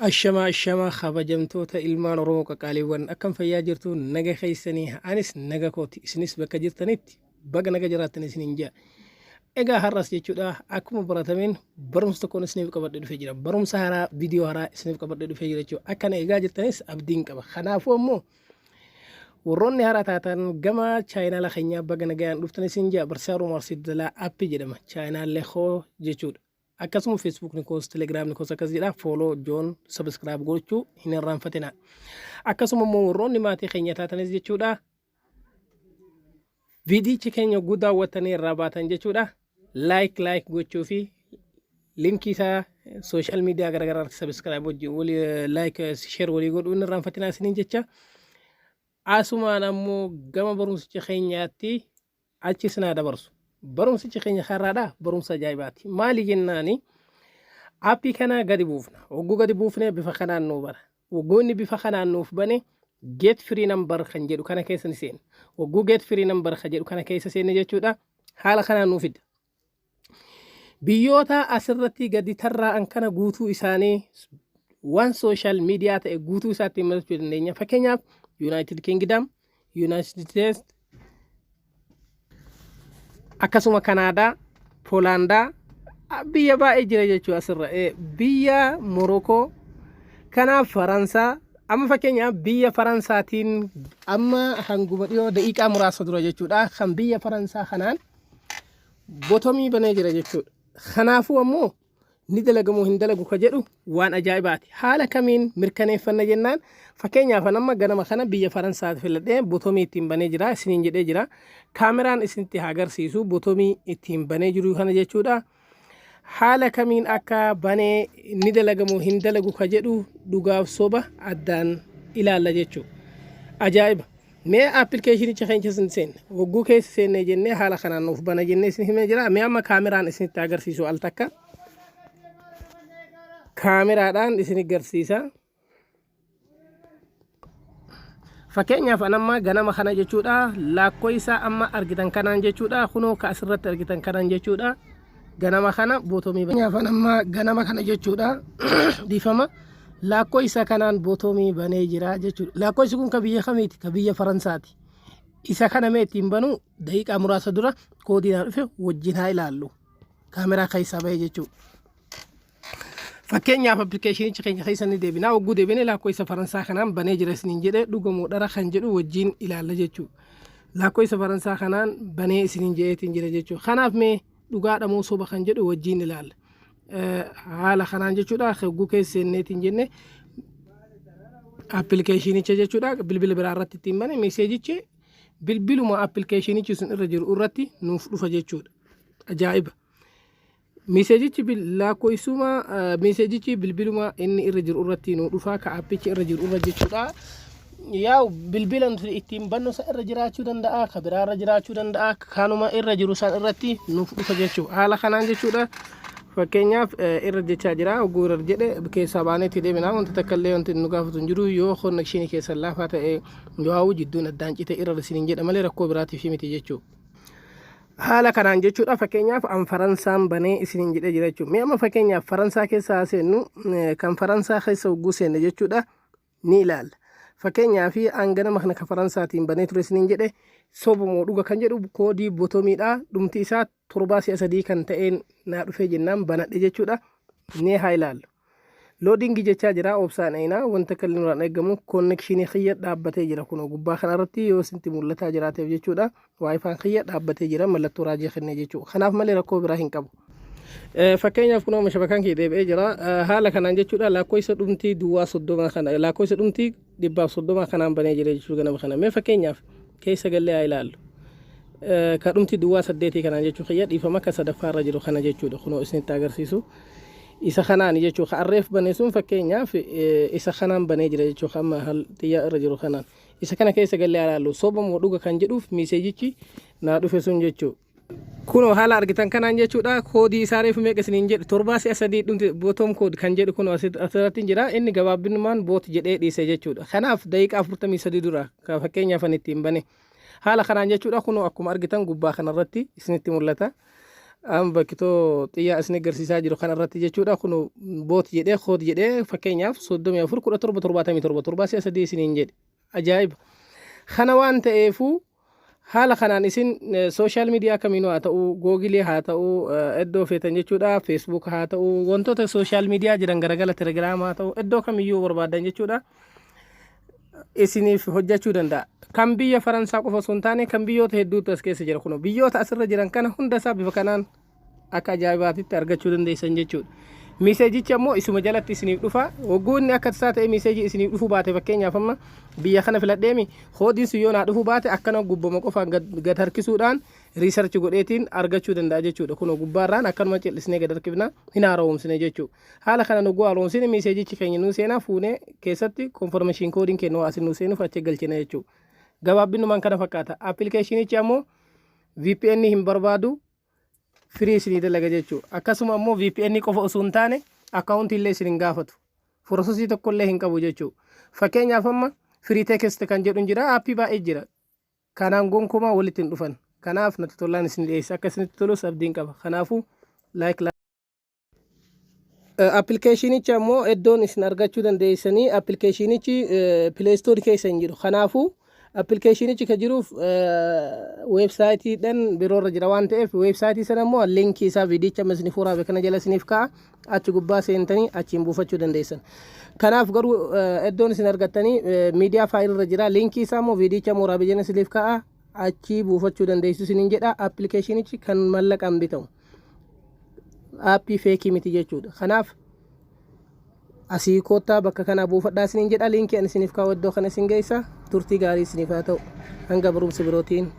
Ashama kabajamtoota ilmaan Oromoo qaqaaliiwwan akkam fayyaa jirtu naga keessanii anis naga kooti isinis bakka jirtanitti baga naga jiraattan isiniin jaa. Egaa har'as jechuudha akkuma baratameen barumsa tokkoon isiniif qabadhee dhufee jira. Barumsa haaraa viidiyoo haaraa isiniif qabadhee dhufee jira jechuudha. Akkana egaa jirtanis abdiin qaba. Kanaafuu ammoo warroonni haaraa taatan gama chaayinaala keenyaa baga nagayaan dhuftan isin jaa. Barsiisaa Oromoo Arsiidalaa appii jedhama. Chaayinaalee hoo jechuudha. Akkasuma Facebook ni koos Telegram ni koos akkas jedha follow join subscribe gochuu hin irraanfatina. Akkasuma immoo warroonni maatii keenya taatanis jechuudha viidiyochi keenya guddaa daawwattanii irraa baatan jechuudha like gochuu fi linkii isaa social media garagaraa subscribe wali like share wali godhuu hin irraanfatina isiniin jecha. Asumaan ammoo gama barumsicha keenyaatti achi sinaa dabarsu. Barumsichi keenya har'aadha barumsa ajaa'ibaati. Maali jennaani appii kana gadi buufna. Hogguu gadi buufnee bifa kanaan nuu bara. Waggoonni bifa kanaan nuuf bane get free number kan jedhu kana keessa ni seena. Hogguu get free number kan jedhu kana keessa seena jechuudha. Haala kanaan nuuf fida. Biyyoota asirratti gadi tarraa'an kana guutuu isaanii waan social media ta'e guutuu isaatti himachuu dandeenya. Fakkeenyaaf United Kingdom, United States, akkasuma Kanaadaa, Poolaandaa, biyya baay'ee jira jechuudha asirra. Biyya Morokoo, kanaaf Faransaa, amma fakkeenyaaf biyya Faransaatiin amma hanguma dhiyoo daqiiqaa muraasa dura jechuudha kan biyya Faransaa kanaan botomii banee jira jechuudha. Kanaafuu ammoo ni dalagamoo hin dalagu ka jedhu waan ajaa'ibaati. Haala kamiin mirkaneeffanna jennaan fakkeenyaaf amma ganama kana biyya Faransaatti filadhee botomii ittiin banee jira isiniin jedhee jira. Kaameraan isinitti agarsiisu botomii ittiin banee jiru kana jechuudha. Haala kamiin akka banee ni dalagamoo hin dalagu ka jedhu dhugaaf soba addaan ilaalla jechuudha. Ajaa'iba. Mee appilikeeshinicha keenya seenne hogguu keessa seennee jennee haala kanaan nuuf bana jennee isin himee jira. Mee amma kaameraan isinitti agarsiisu al takka. Kaameraadhaan isin agarsiisa. Fakkeenyaaf amma ganama kana jechuudha laakkofsa amma argitan kanaan jechuudha kunoo ka asirratti argitan kanaan jechuudha ganama kana botomii fakkeenyaaf amma ganama kana jechuudha difama laakkofsa kanaan botomii banee jira jechuudha. Laakkofsi kun ka biyya kamiiti? Ka biyya Faransaati. Isa kana mee ittiin banu daqiiqaa muraasa dura koodiidhaan dhufe wajjin haa ilaallu. Kaameraa keessaa bahee jechuudha. Fakkeenyaaf appilikeeshinicha keenya keessa ni deebinaa hogguu deebinee laakkofsa Faransaa kanaan banee jira isiniin jedhee dhugamoo dhara kan jedhu wajjin ilaalla jechuudha. Laakkofsa Faransaa kanaan banee isiniin jedheetiin jira jechuudha. Kanaaf mee dhugaadha moo soba kan jedhu wajjin ilaalla. Haala kanaan jechuudha hogguu keessa seenneetiin jenne appilikeeshinicha jechuudha bilbila biraa irratti ittiin bane meeseejichi bilbiluma appilikeeshinichi sun irra jiru irratti nuuf dhufa jechuudha. Ajaa'iba. Meeseejichi laakkofsuma meeseejichi bilbiluma inni irra jiru irratti nu dhufa ka appichi irra jiru irra jechuudha. Yaa bilbilan ittiin bannu isa irra jiraachuu danda'a ka biraa irra jiraachuu danda'a kanuma irra jiru san irratti nuuf dhufa jechuudha. Haala kanaan jechuudha. Fakkeenyaaf irra jechaa jira hogguu irra jedhe keessaa baaneetti deemina wanti takka illee wanti nu gaafatu hin jiru yoo konnekshinii keessa laafaa ta'e yoo jidduun addaan cite irra isiniin jedha malee rakkoo biraatiif miti jechuudha. Haala kanaan jechuudha fakkeenyaaf an Faransaan banee isiniin jedhee jira jechuudha. Mee amma fakkeenyaaf Faransaa keessa seennu kan Faransaa keessa hogguu seenne jechuudha ni ilaalla. Fakkeenyaaf an ganama kana ka Faransaatiin banee ture isiniin jedhe sobamoo dhuga kan jedhu koodii botomiidha dhumti isaa 7 kan ta'een naa dhufee jennaan banadhe jechuudha. Ni haa ilaallu. Loading jechaa jira obsaan ayina wanta kalli nuraan eegamu konnekshinii xiyya dhaabbatee jira kunoo gubbaa kanarratti yoo isinti mul'ataa jiraateef jechuudha waayifaan xiyya dhaabbatee jira mallattoo raajii kennee jechuudha. Kanaaf malee rakkoo biraa hin qabu. Fakkeenyaaf kunoo mashabakaan kee deebi'ee jira. Haala kanaan jechuudha laakkofsa dhumtii duwwaa 30 kana laakkofsa dhumtii 130 kanaan banee jira jechuudha ganama kana. Mee fakkeenyaaf keessa gallee haa ilaallu. Ka dhumtii duwwaa 8 kanaan jechuudha xiyya dhiifama akka sadaffaarra jiru kana jechuudha kunoo isinitti agarsiisu. Isa kanaan jechuudha arreef banee sun fakkeenyaaf isa kanaan banee jira jechuudha amma xiyya irra jiru kanaan. Isa kana keessa gallee ilaallu sobamoo dhuga kan jedhuuf meeseejichi naa dhufe sun jechuudha. Kunoo haala argitan kanaan jechuudha koodii isaa reefu meeqa isiniin jedhu 7 dhumti bootom kood kan jedhu kunoo asirratti jira inni gabaabinummaan boot jedhee dhiise jechuudha. Kanaaf daqiiqaa 43 dura fakkeenyaaf an ittiin bane haala kanaan jechuudha kunoo akkuma argitan gubbaa kanarratti isinitti mul'ata. am bakkitoo xiyyaa isin garsiisaa jiru kanarratti jechuudha kun boot jedhee kood jedhee fakkeenyaaf 34 isiniin jedhe ajaa'iba kana waan ta'eefuu haala kanaan isin social media kamiinuu haa ta'u googilii haa ta'u iddoo feetan jechuudha facebook haa ta'u wantoota social media jiran garagala telegram haa ta'u iddoo kamiyyuu barbaadan jechuudha isiniif hojjechuu danda'a kan biyya faransaa qofa osoo hin taane kan biyyoota hedduutu as keessa jira kun biyyoota asirra jiran kana hunda isaa bifa kanaan akka ajaa'ibaatitti argachuu dandeessan jechuudha miseejichi ammoo isuma jalatti isiniif dhufa waggoonni akka tasaa ta'e miseeji isiniif dhufuu baate fakkeenyaaf amma biyya kana filadheemi hoodiin sun yoo naa dhufuu baate akkana gubbama qofaan gad harkisuudhaan riisarchi godheetiin argachuu danda'a jechuudha kun gubbaarraan akkanuma cillisnee gad harkifna hin haaromsine jechuudha haala kana nuggoo haaromsine miseejichi keenya nuu seenaa fuunee keessatti konformeeshin koodiin kennuu asin nuu seenuuf achi galchina jechuudha gabaabbinumaan kana fakkaata appilikeeshinichi ammoo VPN hin barbaadu firii isinii dalaga jechuudha akkasuma ammoo VPN qofa osoo hin taane akkaawuntii illee isin hin gaafatu forososii tokko illee hin qabu jechuudha fakkeenyaaf amma firii teekist kan jedhu jira aappii baay'ee jira kanaan gonkumaa walitti hin dhufan kanaaf natti tolaan isin dhiyeessa akka isinitti tolus abdiin qaba kanaafuu like appilikeeshinichi ammoo iddoon isin argachuu dandeessanii appilikeeshinichi pileestoorii keessa hin jiru kanaafuu appilikeeshinichi ka jiruuf weebsaayitii biroorra jira waan ta'eef weebsaayitii sana immoo linkii isaa viidiyocha amma isiniif waraabe kana jala isiniif ka'a achi gubbaa seentanii achiin buufachuu dandeessan kanaaf garuu iddoon isin argattanii miidiyaa faayilirra jira linkii isaa immoo viidiyocha waraabe jala isiniif ka'a achi buufachuu dandeessu isiniin jedha appilikeeshinichi kan mallaqaan bitamu aappii feekii miti jechuudha kanaaf asii koottaa bakka kana buufadhaa isiniin jedha linkii ani isiniif kaa'u iddoo kana isin geessa turtii gaarii isiniif haa ta'u hanga barumsa birootiin